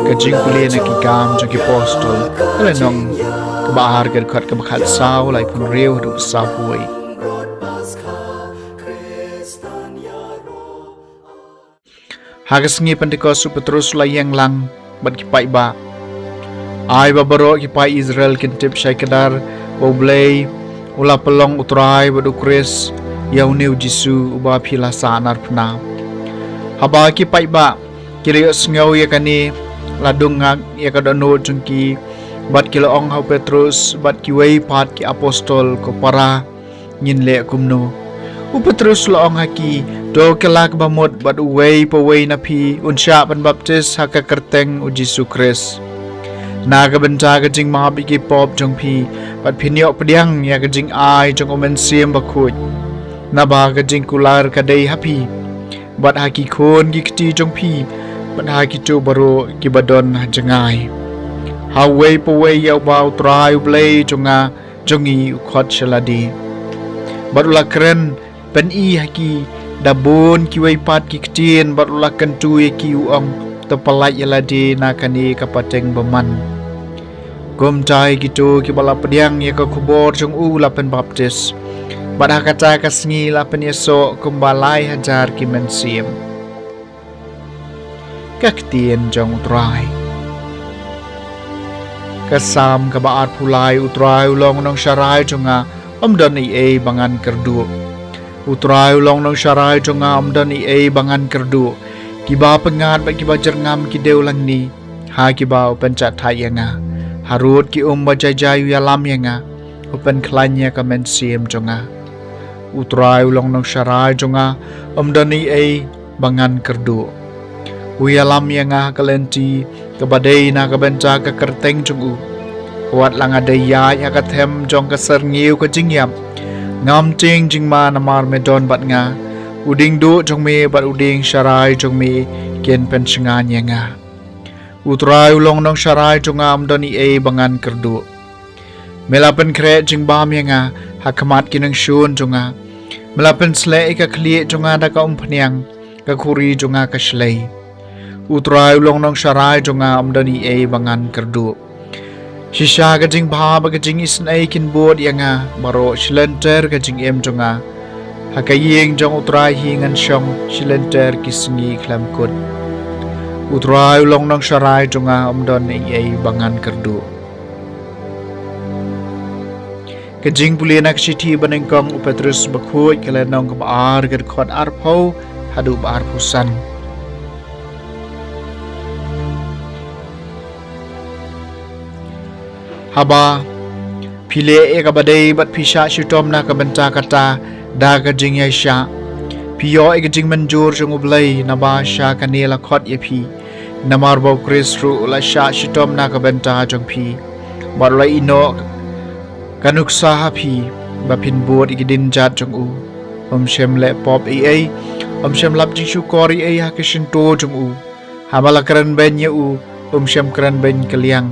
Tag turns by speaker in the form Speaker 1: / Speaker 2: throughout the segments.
Speaker 1: Kajing kuliah nak ikam jang ki apostol kala nong kebahar ker khat kebakhat saw lai pun riu du saw hui hagas ngi Pentecost Petrus layang lang bat ki pai ba ai babaro ki pai Israel kintip syai kedar boblei ula pelong utrai badu Kris yauniu Jisu uba phila sanar pna haba ki pai ba kiri sngau ya kani ladung ngak ya kadano jungki bat kilo ong hau Petrus bat ki wei pat ki apostol ko para nyin le kumno u Petrus lo ong haki do kelak bamot bat wei po wei na phi unsha ban baptis haka kerteng u Jisu Kris naga benta ka jing ma bi ki pop jong phi bat phinyo pdiang ya ka jing ai jong omen siam ba khuj na ba ka jing kular ka dei happy bat haki khon ki kti jong phi ban haki tu baro ki badon jangai how way po way yaw baw try play jonga jongi khot shaladi barula kren pen i haki dabon ki way pat ki ktien barula kan tu ki uang to palai yaladi na kani kapateng baman gom jai ki tu ki bala pediang ya ka kubor jong u la pen baptis bat hakata kasngi la pen yeso kumbalai hajar ki mensim kaktien jong utrai kasam kabaat pulai utrai ulong nong syarai jonga omdan i bangan kerdu utrai ulong nong syarai jonga omdan i bangan kerdu kiba pengat bagi bajar ngam ki deulang ni ha kiba pencak thayanga harut ki bajajai yalam yanga open klanya kamen sim jonga utrai ulong nong syarai jonga omdan i bangan kerdu uyalam yanga kalenti kabadai na kabenca ka kerteng jungu kuat lang ada ya ka them jong ka serniu ka jingyam ngam ting jingma namar medon bat nga uding do jong me bat uding syarai jong me ken pen singan yanga utrai ulong nong syarai jong am doni bangan kerdu melapen kre jing bam yanga hakamat kinang shun jonga melapen sle ka klie jonga da ka umpniang ka khuri jonga ka shlei utrai ulong nong syarai jonga amdani bangan kerdu shisha ka jing bha ba ka jing isnai kin bod yanga baro shilenter ka jing jonga hakayeng jong utrai hingan shong shilenter kisngi klam kut utrai ulong nong syarai jonga amdani bangan kerdu ka jing pulena ka siti banengkong u Petrus bakhuj kala nong ka baar ka khot arpau hadu baar pusan haba pile eka badai bat pisha shitom na ka benta kata da ka jing ya sha piyo eka jing manjur jong ublai na ba sha kanela khot ye phi namar bo Krisru la sha shitom na ka benta jong phi barlai ino kanuksa ha phi ba phin bod eka din jat jong u shem le pop shem lap jing shu kori ha ka shinto jong u hamala kran ben ye shem kran ben kaliang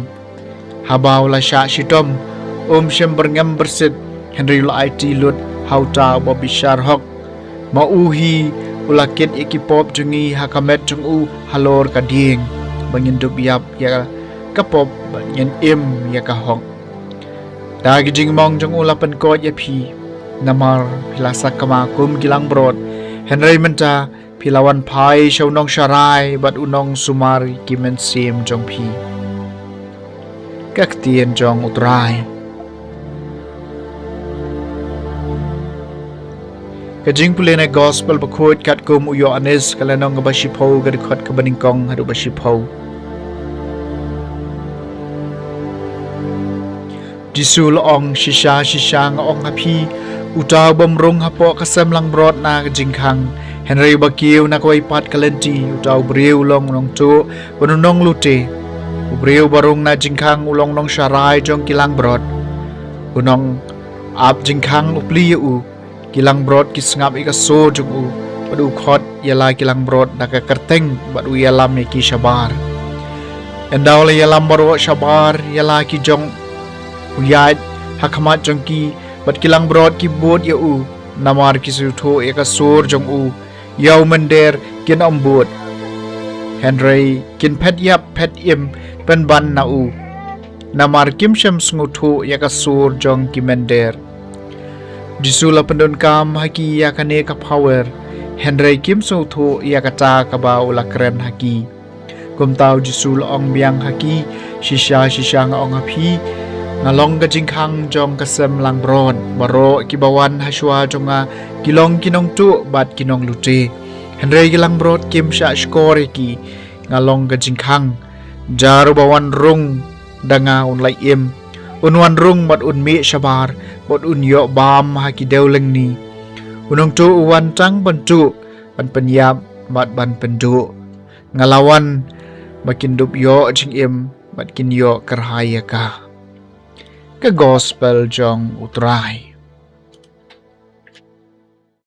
Speaker 1: habau la sha shitom shem berngam bersit Henry la IT lut hauta bobi shar hok ma uhi ulakit ikipop jungi hakamet jungu halor kading bangin dub yap ya kapop bangin ya ka hok dagi jing mong jung ulapan ko ya phi namar pilasa kama kum gilang brod Henry menta pilawan pai shawnong sharai bat unong sumari kimen sim jong phi các tiên jong utrai ka jing pulena gospel bakhot kat kum uyo anes kala nong ba shipho ga khot ka baningkong hadu ba shipho Jisu ong shisha nga ong hapi utaw bamrong hapo kasam lang brot na ka jing khang Henry bakiu na kwai pat kalenti utaw briu long nong tu bunong lute Ubriu barung na jingkang ulong nong syarai jong kilang brod unong ap jingkang upli kilang brod kisngap ika so jong padu khot yala kilang brod naka kerteng badu yalam ki shabar endaw la yalam baro shabar yala ki jong uyat hakamat jong ki bat kilang brod ki bod namar ki sutho eka sor jong Yau mender kin ombud. Henry kin pet yap pet im pen ban na u. Namar kim shem sngutu yakasur jong kimender. Jisula pendon kam haki yakane ka power. Henry kim sngutu yakata kabau la keren haki. Kum tau jisul ong biang haki shisha nga ong api ngalong ka jingkhang jong kasem lang bron baro kibawan haswa jonga kilong kinong tu bat kinong lute Henry gilang brod kim sha skore ki ngalong ka jingkhang jaru bawan rung danga unlai im unwan rung mat unmi shabar bot unyo bam haki deuling ni unong tu uwan tang bantu ban penyap mat ban pendu ngalawan makin dup yo jing im mat kin yo kerhaya ka gospel jong utrai